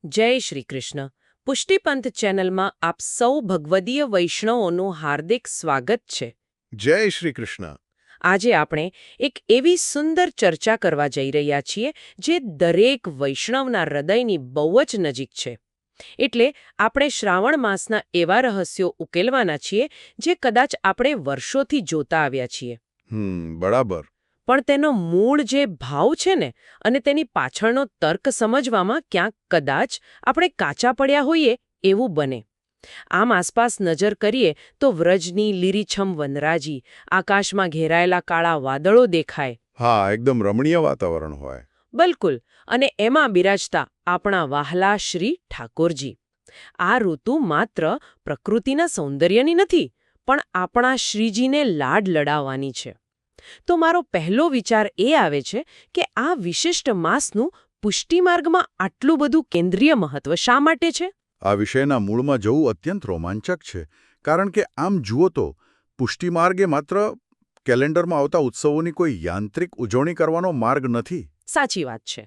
જય શ્રી કૃષ્ણ. પુષ્ટિપંથ ચેનલમાં આપ સૌ ભગવદીય વૈષ્ણવોનું હાર્દિક સ્વાગત છે. જય શ્રી કૃષ્ણ. આજે આપણે એક એવી સુંદર ચર્ચા કરવા જઈ રહ્યા છીએ જે દરેક વૈષ્ણવના હૃદયની બહુ જ નજીક છે. એટલે આપણે શ્રાવણ માસના એવા રહસ્યો ઉકેલવાના છીએ જે કદાચ આપણે વર્ષોથી જોતા આવ્યા છીએ. બરાબર. પણ તેનો મૂળ જે ભાવ છે ને અને તેની પાછળનો તર્ક સમજવામાં ક્યાંક કદાચ આપણે કાચા પડ્યા હોઈએ એવું બને. આમ આસપાસ નજર કરીએ તો વ્રજની લીરીછમ વનરાજી, આકાશમાં ઘેરાયેલા કાળા વાદળો દેખાય. હા, એકદમ રમણીય વાતાવરણ હોય. બિલકુલ. અને એમાં બિરાજતા આપણા વહાલા શ્રી ઠાકોરજી. આ ઋતુ માત્ર પ્રકૃતિના સૌંદર્યની નથી, પણ આપણા શ્રીજીને લાડ લડાવવાની છે. તો મારો પહેલો વિચાર એ આવે છે કે આ વિશિષ્ટ માસનું પુષ્ટિમાર્ગમાં આટલું બધું કેન્દ્રીય મહત્વ શા માટે છે? આ વિષયના મૂળમાં જવું અત્યંત રોમાંચક છે, કારણ કે આમ જુઓ તો પુષ્ટિમાર્ગ એ માત્ર કેલેન્ડરમાં આવતા ઉત્સવોની કોઈ યાંત્રિક ઉજવણી કરવાનો માર્ગ નથી. સાચી વાત છે.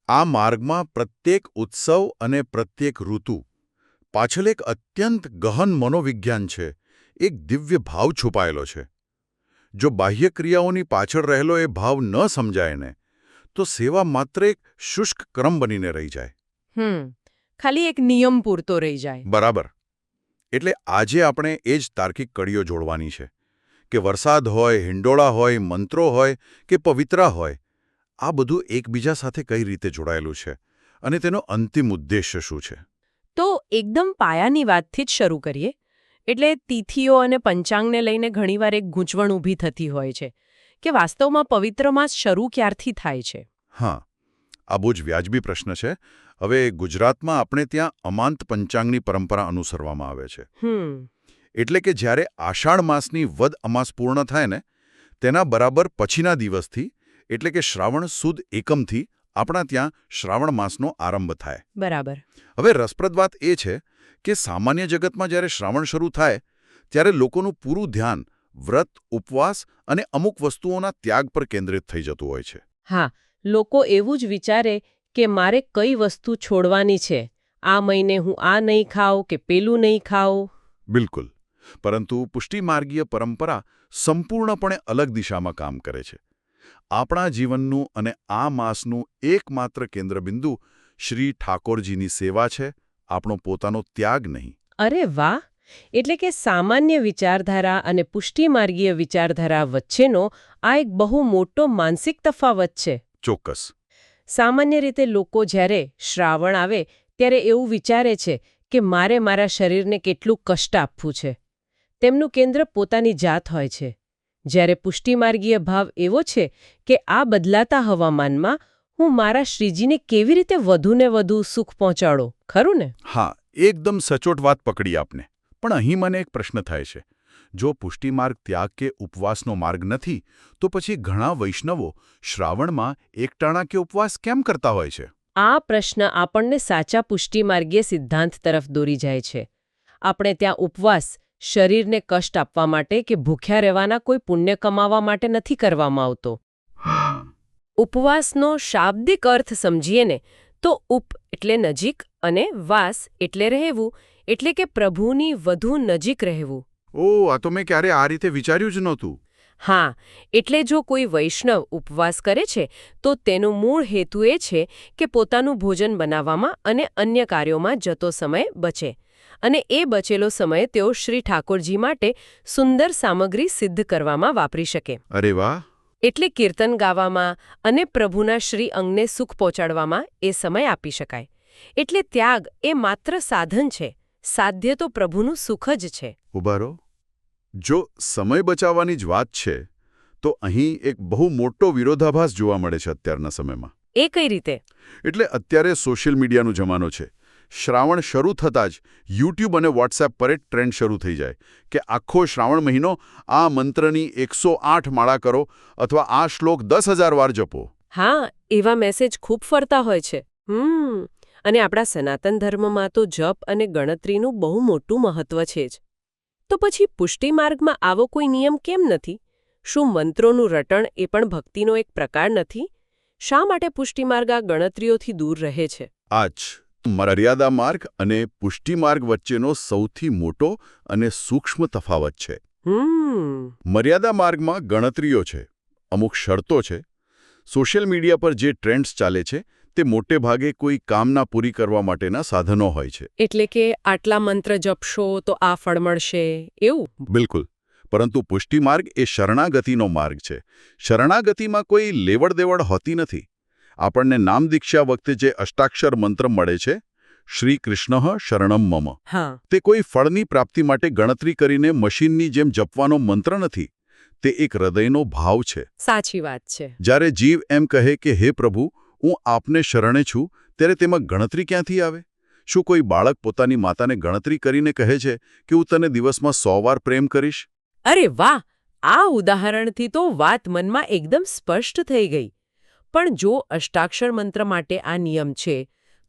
આ માર્ગમાં પ્રત્યેક ઉત્સવ અને પ્રત્યેક ઋતુ પાછળ એક અત્યંત ગહન મનોવિજ્ઞાન છે, એક દિવ્ય ભાવ છુપાયેલો છે. જો બાહ્ય ક્રિયાઓની પાછળ રહેલો એ ભાવ ન સમજાય ને તો સેવા માત્ર એક શુષ્ક ક્રમ બનીને રહી જાય. ખાલી એક નિયમ પૂરતો રહી જાય. બરાબર. એટલે આજે આપણે એ જ તાર્કિક કડીઓ જોડવાની છે કે વરસાદ હોય, હિંડોળા હોય, મંત્રો હોય કે પવિત્રા હોય, આ બધું એકબીજા સાથે કઈ રીતે જોડાયેલું છે અને તેનો અંતિમ ઉદ્દેશ્ય શું છે. તો એકદમ પાયાની વાતથી જ શરૂ કરીએ. એટલે તિથિઓ અને પંચાંગને લઈને ઘણીવાર એક ગૂંચવણ ઊભી થતી હોય છે કે વાસ્તવમાં પવિત્ર માસ શરૂ ક્યારથી થાય છે. હા, આ બહુ જ વ્યાજબી પ્રશ્ન છે. હવે ગુજરાતમાં આપણે ત્યાં અમાંત પંચાંગની પરંપરા અનુસરવામાં આવે છે. એટલે કે જ્યારે આષાઢ માસની વદ અમાસ પૂર્ણ થાય ને તેના બરાબર પછીના દિવસથી, એટલે કે શ્રાવણ સુદ એકમથી આપણા ત્યાં શ્રાવણ માસનો આરંભ થાય. બરાબર. હવે રસપ્રદ વાત એ છે કે સામાન્ય જગતમાં જ્યારે શ્રાવણ શરૂ થાય ત્યારે લોકોનું પૂરું ધ્યાન વ્રત, ઉપવાસ અને અમુક વસ્તુઓના ત્યાગ પર કેન્દ્રિત થઈ જતું હોય છે. હા, લોકો એવું જ વિચારે કે મારે કઈ વસ્તુ છોડવાની છે. આ મહિને હું આ નહીં ખાઉં કે પેલું નહીં ખાઉં. બિલકુલ. પરંતુ પુષ્ટિમાર્ગીય પરંપરા સંપૂર્ણપણે અલગ દિશામાં કામ કરે છે. આપણા જીવનનું અને આ માસનું એકમાત્ર કેન્દ્રબિંદુ શ્રી ઠાકોરજીની સેવા છે, આપણો પોતાનો ત્યાગ નહીં. અરે વાહ! એટલે કે સામાન્ય વિચારધારા અને પુષ્ટિમાર્ગીય વિચારધારા વચ્ચેનો આ એક બહુ મોટો માનસિક તફાવત છે. ચોક્કસ. સામાન્ય રીતે લોકો જ્યારે શ્રાવણ આવે ત્યારે એવું વિચારે છે કે મારે મારા શરીરને કેટલું કષ્ટ આપવું છે. તેમનું કેન્દ્ર પોતાની જાત હોય છે. જ્યારે પુષ્ટિમાર્ગીય ભાવ એવો છે કે આ બદલાતા હવામાનમાં હું મારા શ્રીજીને કેવી રીતે વધુને વધુ સુખ પહોંચાડો. ખરું ને? હા, એકદમ સચોટ વાત પકડી આપને. પણ અહીં મને એક પ્રશ્ન થાય છે. જો પુષ્ટિમાર્ગ ત્યાગ કે ઉપવાસનો માર્ગ નથી, તો પછી ઘણા વૈષ્ણવો શ્રાવણમાં એકટાણા કે ઉપવાસ કેમ કરતા હોય છે? આ પ્રશ્ન આપણને સાચા પુષ્ટિમાર્ગીય સિદ્ધાંત તરફ દોરી જાય છે. આપણે ત્યાં ઉપવાસ શરીરને કષ્ટ આપવા માટે કે ભૂખ્યા રહેવાના કોઈ પુણ્ય કમાવા માટે નથી કરવામાં આવતો. ઉપવાસનો શાબ્દિક અર્થ સમજીએ ને તો ઉપ એટલે નજીક અને વાસ એટલે રહેવું, એટલે કે પ્રભુની વધુ નજીક રહેવું. ઓહ, આ તો મેં ક્યારે આ રીતે વિચાર્યું જ નહોતું. હા, એટલે જો કોઈ વૈષ્ણવ ઉપવાસ કરે છે તો તેનો મૂળ હેતુ એ છે કે પોતાનું ભોજન બનાવવામાં અને અન્ય કાર્યોમાં જતો સમય બચે. અને એ બચેલો સમય તેઓ શ્રી ઠાકોરજી માટે સુંદર સામગ્રી સિદ્ધ કરવામાં વાપરી શકે. અરે વાહ! એટલે કીર્તન ગાવામાં અને પ્રભુના શ્રી અંગને સુખ પહોંચાડવામાં એ સમય આપી શકાય. એટલે ત્યાગ એ માત્ર સાધન છે, સાધ્ય તો પ્રભુનું સુખ જ છે. ઉભા રહો. જો સમય બચાવવાની જ વાત છે તો અહીં એક બહુ મોટો વિરોધાભાસ જોવા મળે છે અત્યારના સમયમાં. એ કઈ રીતે? એટલે અત્યારે સોશિયલ મીડિયાનો જમાનો છે. શ્રાવણ શરૂ થતાં જ યુટ્યુબ અને વોટ્સએપ પર એક ટ્રેન્ડ શરૂ થઈ જાય કે આખો શ્રાવણ મહિનો આ મંત્રની 108 માળા કરો અથવા આ શ્લોક 10,000 વાર જપો. હા, એવા મેસેજ ખૂબ ફરતા હોય છે. અને આપણા સનાતન ધર્મમાં તો જપ અને ગણતરીનું બહુ મોટું મહત્વ છે જ. તો પછી પુષ્ટિમાર્ગમાં આવો કોઈ નિયમ કેમ નથી? શું મંત્રોનું રટણ એ પણ ભક્તિનો એક પ્રકાર નથી? શા માટે પુષ્ટિમાર્ગ આ ગણતરીઓથી દૂર રહે છે? આ જ મર્યાદા માર્ગ અને પુષ્ટિ માર્ગ વચ્ચેનો સૌથી મોટો અને સૂક્ષ્મ તફાવત છે. મર્યાદા માર્ગમાં ગણતરીઓ છે, અમુક શરતો છે. સોશિયલ મીડિયા પર જે ટ્રેન્ડ્સ ચાલે છે તે મોટે ભાગે કોઈ કામના પૂરી કરવા માટેના સાધનો હોય છે. એટલે કે આટલા મંત્ર જપશો તો આ ફળ મળશે એવું? બિલકુલ. પરંતુ પુષ્ટિ માર્ગ એ શરણાગતિનો માર્ગ છે. શરણાગતિમાં કોઈ લેવડ-દેવડ હોતી નથી. આપણને નામ દીક્ષા વખતે જે અષ્ટાક્ષર મંત્ર મળે છે, શ્રી કૃષ્ણ શરણમ મમ, તે કોઈ ફળની પ્રાપ્તિ માટે ગણતરી કરીને મશીનની જેમ જપવાનો મંત્ર નથી. તે એક હૃદયનો ભાવ છે. સાચી વાત છે. જ્યારે જીવ એમ કહે કે હે પ્રભુ, હું આપને શરણે છું, ત્યારે તેમાં ગણતરી ક્યાંથી આવે? શું કોઈ બાળક પોતાની માતાને ગણતરી કરીને કહે છે કે હું તને દિવસમાં 100 વાર પ્રેમ કરીશ? અરે વાહ! આ ઉદાહરણથી તો વાત મનમાં એકદમ સ્પષ્ટ થઈ ગઈ. પણ જો અષ્ટાક્ષર મંત્ર માટે આ નિયમ છે,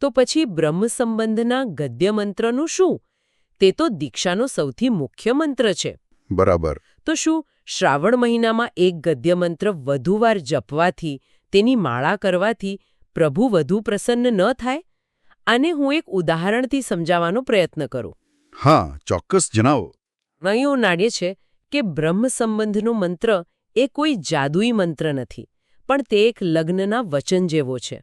તો પછી બ્રહ્મ સંબંધના ગદ્ય મંત્રનું શું? તે તો દીક્ષાનો સૌથી મુખ્ય મંત્ર છે. બરાબર. તો શું શ્રાવણ મહિનામાં એક ગદ્ય મંત્ર વધુ વાર જપવાથી, તેની માળા કરવાથી પ્રભુ વધુ પ્રસન્ન ન થાય? આને હું એક ઉદાહરણથી સમજાવવાનો પ્રયત્ન કરું. હા, ચોક્કસ જણાવો. અહીં નાડે છે કે બ્રહ્મ સંબંધનો મંત્ર એ કોઈ જાદુઈ મંત્ર નથી, પણ તે એક લગ્નના વચન જેવો છે.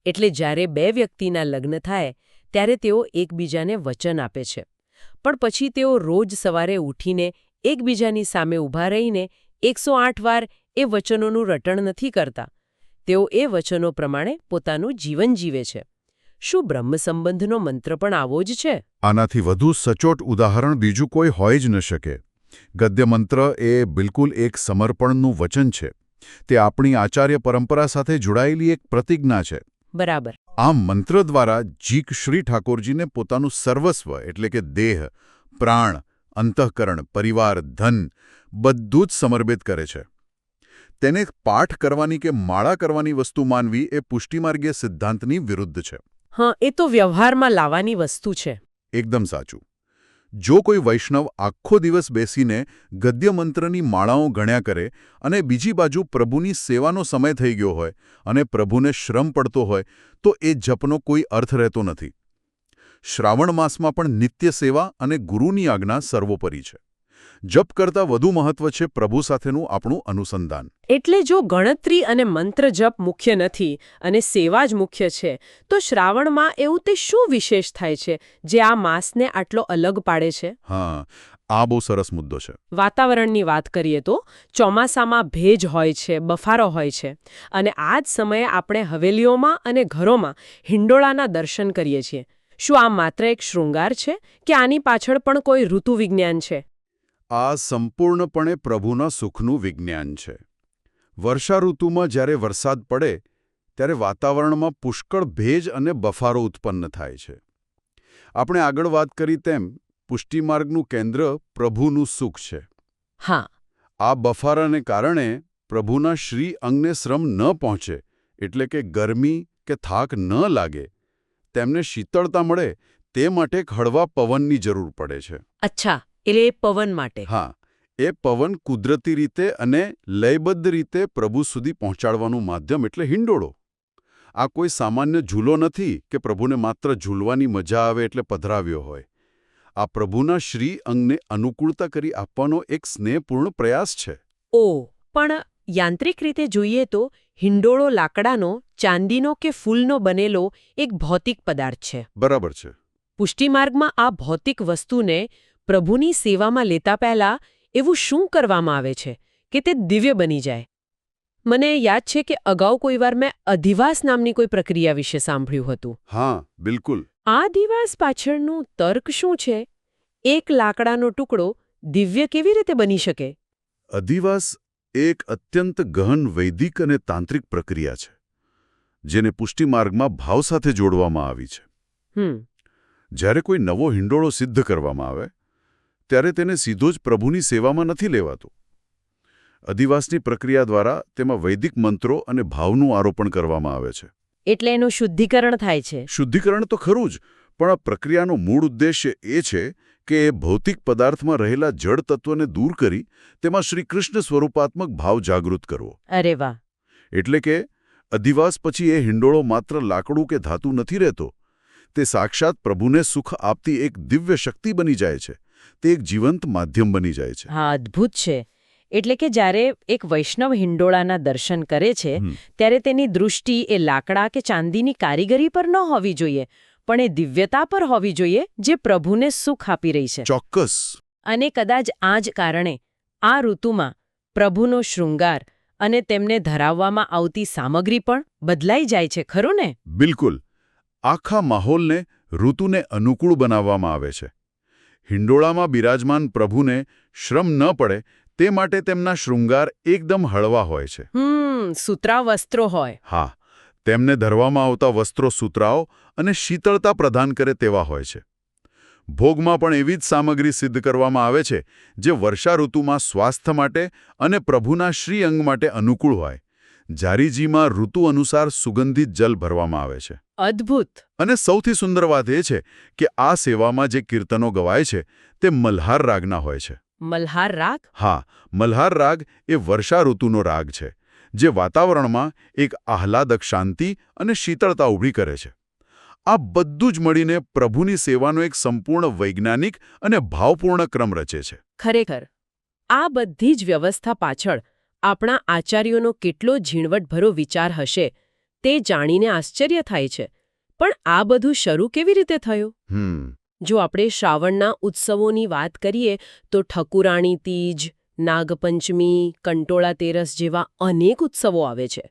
એટલે જ્યારે બે વ્યક્તિના લગ્ન થાય ત્યારે તેઓ એકબીજાને વચન આપે છે, પણ પછી તેઓ રોજ સવારે ઉઠીને એકબીજાની સામે ઊભા રહીને 108 વાર એ વચનોનું રટણ નથી કરતા. તેઓ એ વચનો પ્રમાણે પોતાનું જીવન જીવે છે. શું બ્રહ્મ સંબંધનો મંત્ર પણ આવો જ છે? આનાથી વધુ સચોટ ઉદાહરણ બીજું કોઈ હોય જ ન શકે. ગદ્ય મંત્ર એ બિલકુલ એક સમર્પણનું વચન છે. તે આપણી આચાર્ય પરંપરા સાથે જોડાયેલી એક પ્રતિજ્ઞા છે. બરાબર. આ મંત્ર દ્વારા જીક શ્રી ઠાકોરજીને પોતાનું સર્વસ્વ એટલે કે દેહ, પ્રાણ, અંતઃકરણ, પરિવાર, ધન બધું જ સમર્પિત કરે છે. તેને પાઠ કરવાની કે માળા કરવાની વસ્તુ માનવી એ પુષ્ટિમાર્ગીય સિદ્ધાંતની વિરુદ્ધ છે. હા, એ તો વ્યવહારમાં લાવવાની વસ્તુ છે. એકદમ સાચું. જો કોઈ વૈષ્ણવ આખો દિવસ બેસીને ગદ્ય મંત્રની માળાઓ ગણ્યા કરે અને બીજી બાજુ પ્રભુની સેવાનો સમય થઈ ગયો હોય અને પ્રભુને શ્રમ પડતો હોય, તો એ જપનો કોઈ અર્થ રહેતો નથી. શ્રાવણ માસમાં પણ નિત્ય સેવા અને ગુરુની આજ્ઞા સર્વોપરી છે. જપ કરતાં વધુ મહત્વ છે પ્રભુ સાથેનું આપણું અનુસંધાન. એટલે જો ગણતરી અને મંત્ર જપ મુખ્ય નથી અને સેવા જ મુખ્ય છે, તો શ્રાવણમાં એવું તે શું વિશેષ થાય છે જે આ માસને આટલો અલગ પાડે છે? હા, આ બહુ સરસ મુદ્દો છે. વાતાવરણની વાત કરીએ તો ચોમાસામાં ભેજ હોય છે, બફારો હોય છે, અને આ જ સમયે આપણે હવેલીઓમાં અને ઘરોમાં હિંડોળાના દર્શન કરીએ છીએ. શું આ માત્ર એક શૃંગાર છે કે આની પાછળ પણ કોઈ ઋતુ વિજ્ઞાન છે? આ સંપૂર્ણપણે પ્રભુના સુખનું વિજ્ઞાન છે. વર્ષા ઋતુમાં જ્યારે વરસાદ પડે ત્યારે વાતાવરણમાં પુષ્કળ ભેજ અને બફારો ઉત્પન્ન થાય છે. આપણે આગળ વાત કરી તેમ પુષ્ટિમાર્ગનું કેન્દ્ર પ્રભુનું સુખ છે. હા. આ બફારાને કારણે પ્રભુના શ્રી અંગને શ્રમ ન પહોંચે, એટલે કે ગરમી કે થાક ન લાગે, તેમને શીતળતા મળે, તે માટે હળવા પવનની જરૂર પડે છે. અચ્છા, એટલે પવન માટે. હા, એ પવન કુદરતી રીતે અને લયબદ્ધ રીતે પ્રભુ સુધી પહોંચાડવાનું માધ્યમ એટલે હિંડોળો. આ કોઈ સામાન્ય ઝૂલો નથી કે પ્રભુને માત્ર ઝૂલવાની મજા આવે એટલે પધરાવ્યો હોય. આ પ્રભુના શ્રી અંગને અનુકૂળતા કરી આપવાનો એક સ્નેહપૂર્ણ પ્રયાસ છે. પણ યાંત્રિક રીતે જોઈએ તો હિંડોળો લાકડાનો, ચાંદીનો કે ફૂલનો બનેલો એક ભૌતિક પદાર્થ છે. બરાબર છે. પુષ્ટિમાર્ગમાં આ ભૌતિક વસ્તુને પ્રભુની સેવામાં લેતા પહેલા એવું શું કરવામાં આવે છે કે તે દિવ્ય બની જાય? મને યાદ છે કે અગાઉ કોઈ વાર મેં અધિવાસ નામની કોઈ પ્રક્રિયા વિશે સાંભળ્યું હતું. હા, બિલકુલ. આ અધિવાસ પાછળનું તર્ક શું છે? એક લાકડાનો ટુકડો દિવ્ય કેવી રીતે બની શકે? અધિવાસ એક અત્યંત ગહન વૈદિક અને તાંત્રિક પ્રક્રિયા છે, જેને પુષ્ટિમાર્ગમાં ભાવ સાથે જોડવામાં આવી છે. જ્યારે કોઈ નવો હિંડોળો સિદ્ધ કરવામાં આવે ત્યારે તેને સીધો જ પ્રભુની સેવામાં નથી લેવાતો. અધિવાસની પ્રક્રિયા દ્વારા તેમાં વૈદિક મંત્રો અને ભાવનું આરોપણ કરવામાં આવે છે. એટલે એનું શુદ્ધિકરણ થાય છે. શુદ્ધિકરણ તો ખરું જ, પણ આ પ્રક્રિયાનો મૂળ ઉદ્દેશ્ય એ છે કે ભૌતિક પદાર્થમાં રહેલા જળ તત્વને દૂર કરી તેમાં શ્રીકૃષ્ણ સ્વરૂપાત્મક ભાવ જાગૃત કરવો. અરે વાહ! એટલે કે અધિવાસ પછી એ હિંડોળો માત્ર લાકડું કે ધાતુ નથી રહેતો, તે સાક્ષાત પ્રભુને સુખ આપતી એક દિવ્ય શક્તિ બની જાય છે. તે એક જીવંત માધ્યમ બની જાય છે. હા, અદ્ભુત છે. એટલે કે જ્યારે એક વૈષ્ણવ હિંડોળાના દર્શન કરે છે ત્યારે તેની દૃષ્ટિ એ લાકડા કે ચાંદીની કારીગરી પર ન હોવી જોઈએ, પણ એ દિવ્યતા પર હોવી જોઈએ જે પ્રભુને સુખ આપી રહી છે. ચોક્કસ. અને કદાચ આ જ કારણે આ ઋતુમાં પ્રભુનો શૃંગાર અને તેમને ધરાવવામાં આવતી સામગ્રી પણ બદલાઈ જાય છે, ખરું ને? બિલકુલ. આખા માહોલને ઋતુને અનુકૂળ બનાવવામાં આવે છે. હિંડોળામાં બિરાજમાન પ્રભુને શ્રમ ન પડે તે માટે તેમના શૃંગાર એકદમ હળવા હોય છે. સૂતરા વસ્ત્રો હોય. હા, તેમને ધરવામાં આવતા વસ્ત્રો સૂતરાઓ અને શીતળતા પ્રદાન કરે તેવા હોય છે. ભોગમાં પણ એવી જ સામગ્રી સિદ્ધ કરવામાં આવે છે જે વર્ષા ઋતુમાં સ્વાસ્થ્ય માટે અને પ્રભુના શ્રીઅંગ માટે અનુકૂળ હોય. જારીજીમાં ઋતુ અનુસાર સુગંધિત જલ ભરવામાં આવે છે. અદ્ભુત. અને સૌથી સુંદર વાત એ છે કે આ સેવામાં જે કીર્તનો ગવાય છે તે મલ્હાર રાગના હોય છે. મલ્હાર રાગ? હા, મલ્હાર રાગ એ વર્ષા ઋતુનો રાગ છે જે વાતાવરણમાં એક આહલાદક શાંતિ અને શીતળતા ઊભી કરે છે. આ બધું જ મળીને પ્રભુની સેવાનો એક સંપૂર્ણ વૈજ્ઞાનિક અને ભાવપૂર્ણ ક્રમ રચે છે. ખરેખર આ બધી જ વ્યવસ્થા પાછળ આપણા આચાર્યોનો કેટલો ઝીણવટભરો વિચાર હશે તે જાણીને આશ્ચર્ય થાય છે. પણ આ બધું શરૂ કેવી રીતે થયું? જો આપણે શ્રાવણના ઉત્સવોની વાત કરીએ તો ઠકુરાણી તીજ, નાગપંચમી, કંટોળા તેરસ જેવા અનેક ઉત્સવો આવે છે.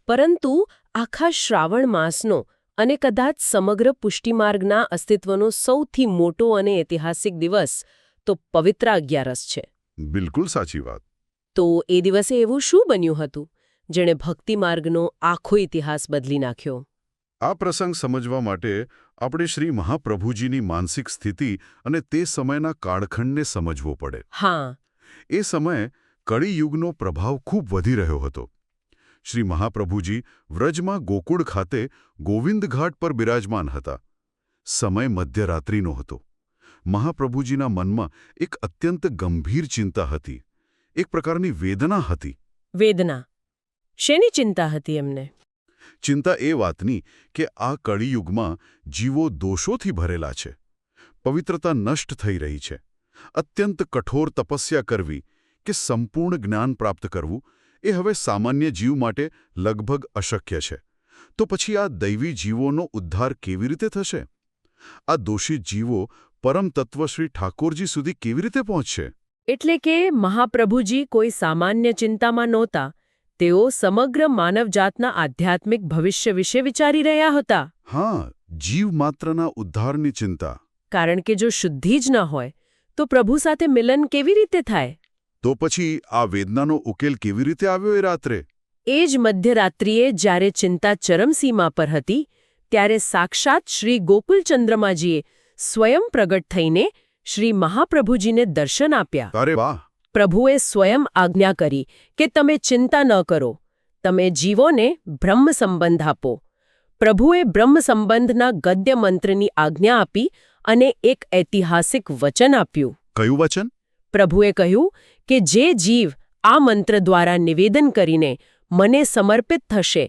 પરંતુ આખા શ્રાવણ માસનો અને કદાચ સમગ્ર પુષ્ટિમાર્ગના અસ્તિત્વનો સૌથી મોટો અને ઐતિહાસિક દિવસ તો પવિત્ર અગિયારસ છે. બિલકુલ સાચી વાત. તો એ દિવસે એવું શું બન્યું હતું જેણે ભક્તિ માર્ગનો આખો ઇતિહાસ બદલી નાખ્યો? આ પ્રસંગ સમજવા માટે આપણે શ્રી મહાપ્રભુજીની માનસિક સ્થિતિ અને તે સમયના કાળખંડને સમજવો પડે. હા. એ સમયે કળિયુગનો પ્રભાવ ખૂબ વધી રહ્યો હતો. શ્રી મહાપ્રભુજી વ્રજમાં ગોકુળ ખાતે ગોવિંદઘાટ પર બિરાજમાન હતા. સમય મધ્યરાત્રિનો હતો. મહાપ્રભુજીના મનમાં એક અત્યંત ગંભીર ચિંતા હતી. એક પ્રકારની વેદના હતી. વેદના? શેની ચિંતા હતી એમને? ચિંતા એ વાતની કે આ કળિયુગમાં જીવો દોષોથી ભરેલા છે. પવિત્રતા નષ્ટ થઈ રહી છે. અત્યંત કઠોર તપસ્યા કરવી કે સંપૂર્ણ જ્ઞાન પ્રાપ્ત કરવું એ હવે સામાન્ય જીવ માટે લગભગ અશક્ય છે. તો પછી આ દૈવી જીવોનો ઉદ્ધાર કેવી રીતે થશે? આ દોષિત જીવો પરમ તત્વ શ્રી ઠાકોરજી સુધી કેવી રીતે પહોંચશે? એટલે કે મહાપ્રભુજી કોઈ સામાન્ય ચિંતામાં નહોતા. તેઓ સમગ્ર માનવજાતના આધ્યાત્મિક ભવિષ્ય વિશે વિચારી રહ્યા હતા. હા, જીવ માત્રના ઉદ્ધારની ચિંતા. કારણ કે જો શુદ્ધિ જ ન હોય તો પ્રભુ સાથે મિલન કેવી રીતે થાય? તો પછી આ વેદનાનો ઉકેલ કેવી રીતે આવ્યો એ રાત્રે? એ જ મધ્યરાત્રિએ જ્યારે ચિંતા ચરમસીમા પર હતી ત્યારે સાક્ષાત શ્રી ગોકુલચંદ્રમાજીએ સ્વયં પ્રગટ થઈને શ્રી મહાપ્રભુજીને દર્શન આપ્યા. અરે વાહ! પ્રભુએ સ્વયં આજ્ઞા કરી કે તમે ચિંતા ન કરો, તમે જીવોને બ્રહ્મ સંબંધ આપો. પ્રભુએ બ્રહ્મ સંબંધના ગદ્ય મંત્રની આજ્ઞા આપી અને એક ઐતિહાસિક વચન આપ્યું. કયું વચન? પ્રભુએ કહ્યું કે જે જીવ આ મંત્ર દ્વારા નિવેદન કરીને મને સમર્પિત થશે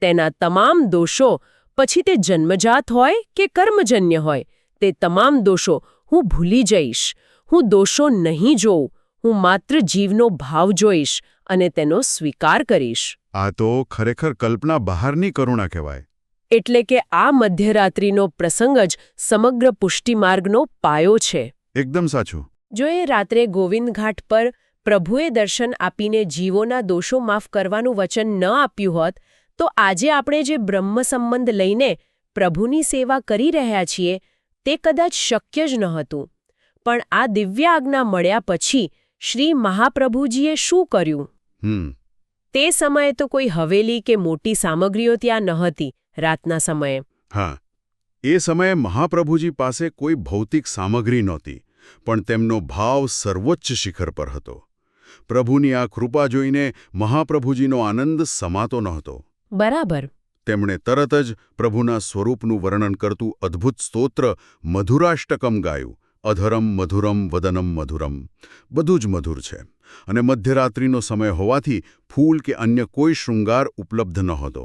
તેના તમામ દોષો, પછી તે જન્મજાત હોય કે કર્મજન્ય હોય, તે તમામ દોષો હું ભૂલી જઈશ. હું દોષો નહીં જોઉં, હું માત્ર જીવનો ભાવ જોઈશ અને તેનો સ્વીકાર કરીશ. આ તો ખરેખર કલ્પના બહારની કરુણા કહેવાય. એટલે કે આ મધ્યરાત્રિનો પ્રસંગ જ સમગ્ર પુષ્ટિમાર્ગનો પાયો છે. એકદમ સાચું. જો એ રાત્રે ગોવિંદઘાટ પર પ્રભુએ દર્શન આપીને જીવોના દોષો માફ કરવાનું વચન ન આપ્યું હોત તો આજે આપણે જે બ્રહ્મ સંબંધ લઈને પ્રભુની સેવા કરી રહ્યા છીએ તે કદાચ શક્ય જ ન હતું. પણ આ દિવ્ય આજ્ઞા મળ્યા પછી શ્રી મહાપ્રભુજીએ શું કર્યું? તે સમયે તો કોઈ હવેલી કે મોટી સામગ્રીઓ ત્યાં ન હતી. રાતના સમયે હા, એ સમયે મહાપ્રભુજી પાસે કોઈ ભૌતિક સામગ્રી નહોતી, પણ તેમનો ભાવ સર્વોચ્ચ શિખર પર હતો. પ્રભુની આ કૃપા જોઈને મહાપ્રભુજીનો આનંદ સમાતો નહોતો. બરાબર. તેમણે તરત જ પ્રભુના સ્વરૂપનું વર્ણન કરતું અદ્ભુત સ્તોત્ર મધુરાષ્ટકમ ગાયું. અધરમ મધુરમ વદનમ મધુરમ. બધું જ મધુર છે. અને મધ્યરાત્રિનો સમય હોવાથી ફૂલ કે અન્ય કોઈ શૃંગાર ઉપલબ્ધ નહોતો.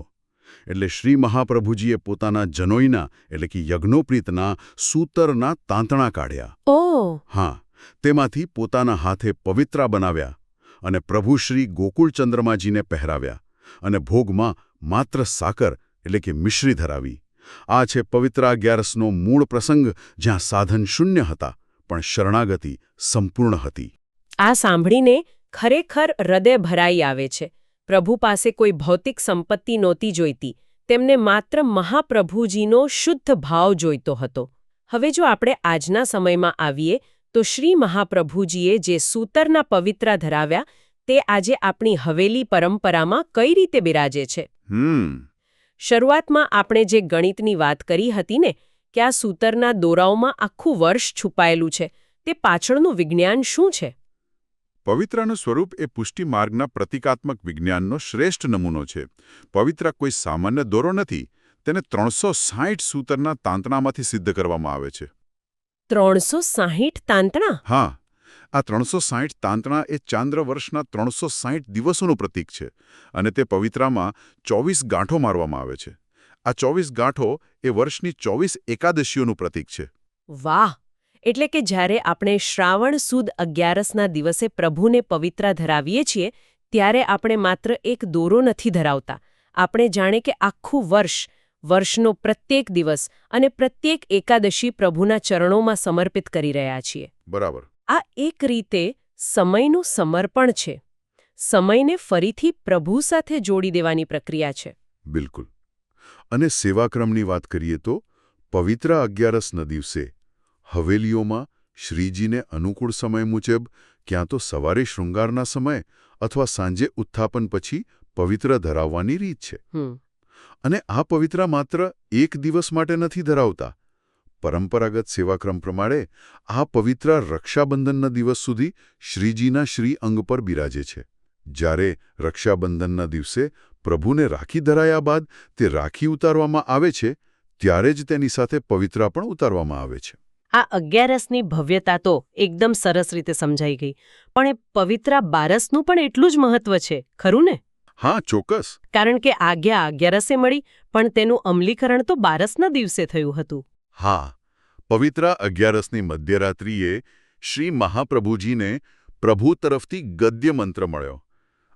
એટલે શ્રી મહાપ્રભુજીએ પોતાના જનોઈના એટલે કે યજ્ઞોપરીતના સૂતરના તાંતણા કાઢ્યા. ઓહ! હા, તેમાંથી પોતાના હાથે પવિત્રા બનાવ્યા અને પ્રભુ શ્રી ગોકુળચંદ્રમાજીને પહેરાવ્યા અને ભોગમાં માત્ર સાકર એટલે કે મિશ્રી ધરાવી. આ છે પવિત્રા 11નો મૂળ પ્રસંગ, જ્યાં સાધન શૂન્ય હતા પણ શરણાગતિ સંપૂર્ણ હતી. આ સાંભળીને ખરેખર હૃદય ભરાઈ આવે છે. પ્રભુ પાસે કોઈ ભૌતિક સંપત્તિ નહોતી જોઈતી, તેમને માત્ર મહાપ્રભુજીનો શુદ્ધ ભાવ જોઈતો હતો. હવે જો આપણે આજના સમયમાં આવીએ તો શ્રી મહાપ્રભુજીએ જે સૂતરના પવિત્રા ધરાવ્યા તે આજે આપણી હવેલી પરંપરામાં કઈ રીતે બિરાજે છે. શરૂઆતમાં આપણે જે ગણિતની વાત કરી હતી ને કે આ સૂતરના દોરાઓમાં આખું વર્ષ છુપાયેલું છે, તે પાછળનું વિજ્ઞાન શું છે? પવિત્રાનું સ્વરૂપ એ પુષ્ટિ માર્ગના પ્રતિકાત્મક વિજ્ઞાનનો શ્રેષ્ઠ નમૂનો છે. પવિત્રા કોઈ સામાન્ય દોરો નથી, તેને 360 સૂતરના તાંતણામાંથી સિદ્ધ કરવામાં આવે છે. 360 તાંતણા? હા, આ 360 તાંતણા એ ચાંદ્ર વર્ષના 360 દિવસોનું પ્રતીક છે અને તે પવિત્રામાં 24 ગાંઠો મારવામાં આવે છે. આ 24 ગાંઠો એ વર્ષની 24 એકાદશીઓનું પ્રતીક છે. વાહ! એટલે કે જ્યારે આપણે શ્રાવણ સુદ 11ના દિવસે પ્રભુને પવિત્રા ધરાવીએ છીએ ત્યારે આપણે માત્ર એક દોરો નથી ધરાવતા, આપણે જાણે કે આખું વર્ષનો પ્રત્યેક દિવસ અને પ્રત્યેક એકાદશી પ્રભુના ચરણોમાં સમર્પિત કરી રહ્યા છીએ. બરાબર. આ એક રીતે સમયનું સમર્પણ છે. સમયને ફરીથી પ્રભુ સાથે જોડી દેવાની પ્રક્રિયા છે. બિલકુલ. અને સેવાક્રમની વાત કરીએ તો પવિત્રા 11ના દિવસે હવેલીઓમાં શ્રીજીને અનુકૂળ સમય મુજબ ક્યાં તો સવારે શૃંગારના સમય અથવા સાંજે ઉત્થાપન પછી પવિત્ર ધરાવવાની રીત છે. અને આ પવિત્રા માત્ર એક દિવસ માટે નથી ધરાવતા. પરંપરાગત સેવાક્રમ પ્રમાણે આ પવિત્રા રક્ષાબંધનના દિવસ સુધી શ્રીજીના શ્રી અંગ પર બિરાજે છે. જ્યારે રક્ષાબંધનના દિવસે પ્રભુને રાખી ધરાયા બાદ તે રાખી ઉતારવામાં આવે છે ત્યારે જ તેની સાથે પવિત્રા પણ ઉતારવામાં આવે છે. આ 11ની ભવ્યતા તો એકદમ સરસ રીતે સમજાઈ ગઈ, પણ એ પવિત્રા 12નું પણ એટલું જ મહત્વ છે, ખરું ને? હા, ચોક્કસ. કારણ કે આજ્ઞા 11સે મળી પણ તેનું અમલીકરણ તો 12ના દિવસે થયું હતું. હા, પવિત્રા 11ની મધ્યરાત્રિએ શ્રી મહાપ્રભુજીને પ્રભુ તરફથી ગદ્ય મંત્ર મળ્યો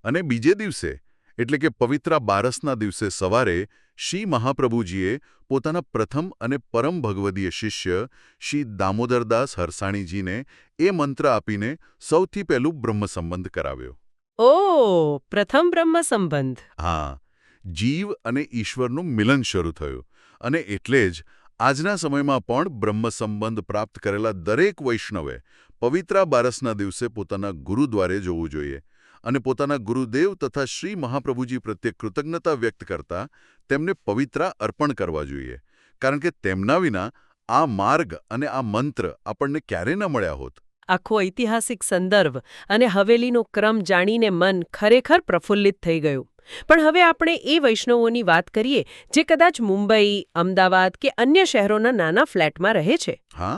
અને બીજે દિવસે એટલે કે પવિત્રા 12ના દિવસે સવારે શ્રી મહાપ્રભુજીએ પોતાના પ્રથમ અને પરમ ભગવદીય શિષ્ય શ્રી દામોદરદાસ હરસાણીજીને એ મંત્ર આપીને સૌથી પહેલું બ્રહ્મસંબંધ કરાવ્યો. ઓહ, પ્રથમ બ્રહ્મ સંબંધ. હા, જીવ અને ઈશ્વરનું મિલન શરૂ થયું અને એટલે જ આજના સમયમાં પણ બ્રહ્મસંબંધ પ્રાપ્ત કરેલા દરેક વૈષ્ણવે પવિત્રા 12ના દિવસે પોતાના ગુરુદ્વારે જવું જોઈએ અને પોતાના ગુરુદેવ તથા શ્રી મહાપ્રભુજી પ્રત્યે કૃતજ્ઞતા વ્યક્ત કરતા તેમને પવિત્રા અર્પણ કરવા જોઈએ, કારણ કે તેમના વિના આ માર્ગ અને આ મંત્ર આપણને ક્યારે ન મળ્યા હોત. આખો ઐતિહાસિક સંદર્ભ અને હવેલીનો ક્રમ જાણીને મન ખરેખર પ્રફુલ્લિત થઈ ગયું. પણ હવે આપણે એ વૈષ્ણવોની વાત કરીએ જે કદાચ મુંબઈ, અમદાવાદ કે અન્ય શહેરોના નાના ફ્લેટમાં રહે છે. હા,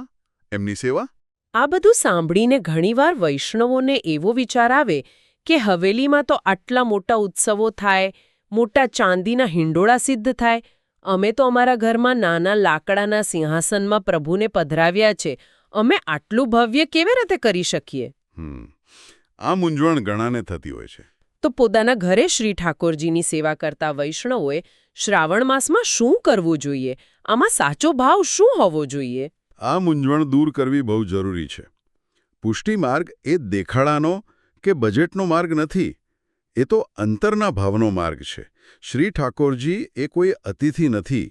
એમની સેવા? આ બધું સાંભળીને ઘણીવાર વૈષ્ણવોને એવો વિચાર આવે કે હવેલીમાં તો આટલા મોટા ઉત્સવો થાય, મોટા ચાંદીના હિંડોળા સિદ્ધ થાય, અમે તો અમારા ઘરમાં નાના લાકડાના સિંહાસનમાં પ્રભુને પધરાવ્યા છે, અમે આટલું ભવ્ય કેવી રીતે કરી શકીએ? આ મૂંઝવણ ઘણાને થતી હોય છે. તો પોતાના ઘરે શ્રી ઠાકોરજીની સેવા કરતા વૈષ્ણવોએ શ્રાવણ માસમાં શું કરવું જોઈએ? આમાં સાચો ભાવ શું હોવો જોઈએ? આ મૂંઝવણ દૂર કરવી બહુ જરૂરી છે. પુષ્ટિ માર્ગ એ દેખાડાનો કે બજેટનો માર્ગ નથી, એ તો અંતરના ભાવનો માર્ગ છે. શ્રી ઠાકોરજી એ કોઈ અતિથિ નથી,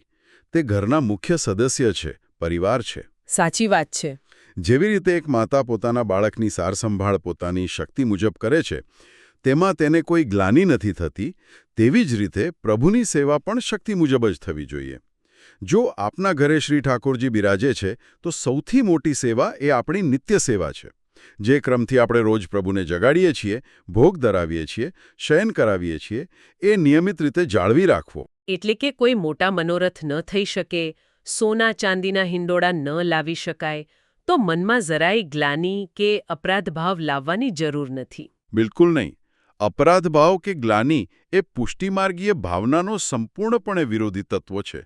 તે ઘરના મુખ્ય સદસ્ય છે, પરિવાર છે. સાચી વાત છે. જેવી રીતે એક માતા પોતાના બાળકની સારસંભાળ પોતાની શક્તિ મુજબ કરે છે, તેમાં તેને કોઈ ગ્લાનિ નથી થતી, તેવી જ રીતે પ્રભુની સેવા પણ શક્તિ મુજબ જ થવી જોઈએ. જો આપના ઘરે શ્રી ઠાકોરજી બિરાજે છે તો સૌથી મોટી સેવા એ આપણી નિત્ય સેવા છે. જે ક્રમથી આપણે રોજ પ્રભુને જગાડીએ છીએ, ભોગ ધરાવીએ છીએ, શયન કરાવીએ છીએ, એ નિયમિત રીતે જાળવી રાખવો. એટલે કે કોઈ મોટા મનોરથ ન થઈ શકે, સોના ચાંદીના હિંડોળા ન લાવી શકાય, તો મનમાં જરાય ગ્લાનિ કે અપરાધ ભાવ લાવવાની જરૂર નથી. બિલકુલ નહીં. અપરાધભાવ કે ગ્લાનિ એ પુષ્ટિમાર્ગીય ભાવનાનો સંપૂર્ણપણે વિરોધી તત્વ છે.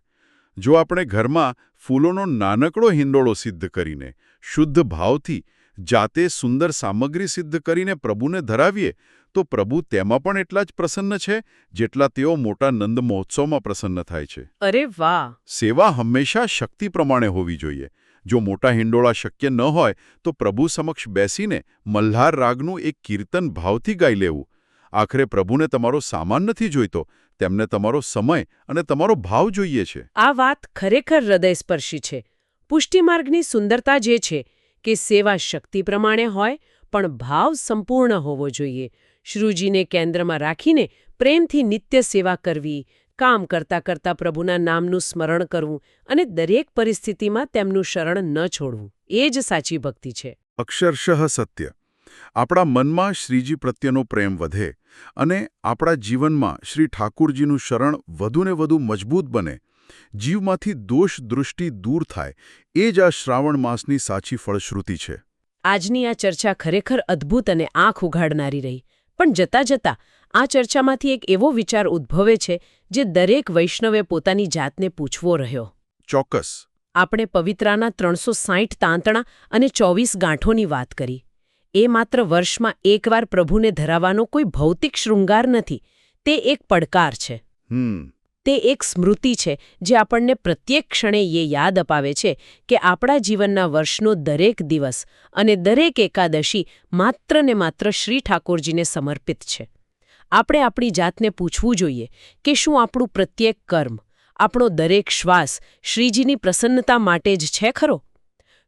જો આપણે ઘરમાં ફૂલોનો નાનકડો હિંડોળો સિદ્ધ કરીને, શુદ્ધ ભાવથી, જાતે સુંદર સામગ્રી સિદ્ધ કરીને પ્રભુને ધરાવીએ, તો પ્રભુ તેમાં પણ એટલા જ પ્રસન્ન છે જેટલા તેઓ મોટા નંદ મહોત્સવમાં પ્રસન્ન થાય છે. અરે વાહ! સેવા હંમેશા શક્તિ પ્રમાણે હોવી જોઈએ. જો મોટા હિંડોળા શક્ય ન હોય તો પ્રભુ સમક્ષ બેસીને મલ્હાર રાગનું એક કીર્તન ભાવથી ગાઈ લેવું. આખરે પ્રભુને તમારો સામાન નથી જોઈતો, તેમને તમારો સમય અને તમારો ભાવ જોઈએ છે. આ વાત ખરેખર હૃદયસ્પર્શી છે. પુષ્ટિમાર્ગની સુંદરતા જે છે કે સેવા શક્તિ પ્રમાણે હોય પણ ભાવ સંપૂર્ણ હોવો જોઈએ. શ્રુજીને કેન્દ્રમાં રાખીને પ્રેમથી નિત્ય સેવા કરવી, કામ કરતા કરતા પ્રભુના નામનું સ્મરણ કરવું અને દરેક પરિસ્થિતિમાં તેમનું શરણ ન છોડવું, એ જ સાચી ભક્તિ છે. અક્ષરશઃ સત્ય. આપણા મનમાં શ્રીજી પ્રત્યેનો પ્રેમ વધે અને આપણા જીવનમાં શ્રી ઠાકુરજીનું શરણ વધુને વધુ મજબૂત બને, જીવમાંથી દોષ દૃષ્ટિ દૂર થાય, એ જ આ શ્રાવણ માસની સાચી ફળશ્રુતિ છે. આજની આ ચર્ચા ખરેખર અદ્ભુત અને આંખ ઉઘાડનારી રહી. પણ જતાં જતાં આ ચર્ચામાંથી એક એવો વિચાર ઉદ્ભવે છે જે દરેક વૈષ્ણવે પોતાની જાતને પૂછવો રહ્યો. ચોક્કસ. આપણે પવિત્રાના 360 તાંતણા અને 24 ગાંઠોની વાત કરી. એ માત્ર વર્ષમાં એકવાર પ્રભુને ધરાવવાનો કોઈ ભૌતિક શૃંગાર નથી. તે એક પડકાર છે. તે એક સ્મૃતિ છે જે આપણને પ્રત્યેક ક્ષણે એ યાદ અપાવે છે કે આપણા જીવનના વર્ષનો દરેક દિવસ અને દરેક એકાદશી માત્ર ને માત્ર શ્રી ઠાકોરજીને સમર્પિત છે. આપણે આપણી જાતને પૂછવું જોઈએ કે શું આપણું પ્રત્યેક કર્મ, આપણો દરેક શ્વાસ શ્રીજીની પ્રસન્નતા માટે જ છે ખરો?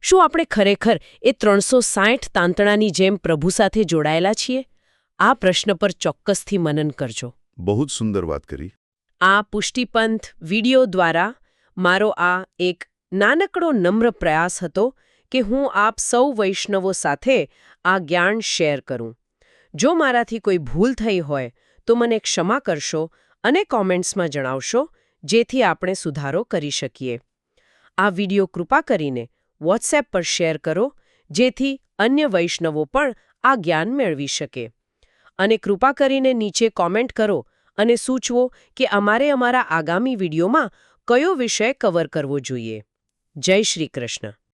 શું આપણે ખરેખર એ 360 તાંતણાની જેમ પ્રભુ સાથે જોડાયેલા છીએ? આ પ્રશ્ન પર ચોક્કસથી મનન કરજો. બહુ જ સુંદર વાત કરી. આ પુષ્ટિપંથ વિડિયો દ્વારા મારો આ એક નાનકડો નમ્ર પ્રયાસ હતો કે હું આપ સૌ વૈષ્ણવો સાથે આ જ્ઞાન શેર કરું. જો મારાથી કોઈ ભૂલ થઈ હોય તો મને ક્ષમા કરશો અને કોમેન્ટ્સમાં જણાવશો, જેથી આપણે સુધારો કરી શકીએ. આ વિડિયો કૃપા કરીને વોટ્સએપ પર શેર કરો, જેથી અન્ય વૈષ્ણવો પણ આ જ્ઞાન મેળવી શકે. અને કૃપા કરીને નીચે કોમેન્ટ કરો અને સૂચવો કે અમારા આગામી વિડીયોમાં કયો વિષય કવર કરવો જોઈએ. જય શ્રી કૃષ્ણ.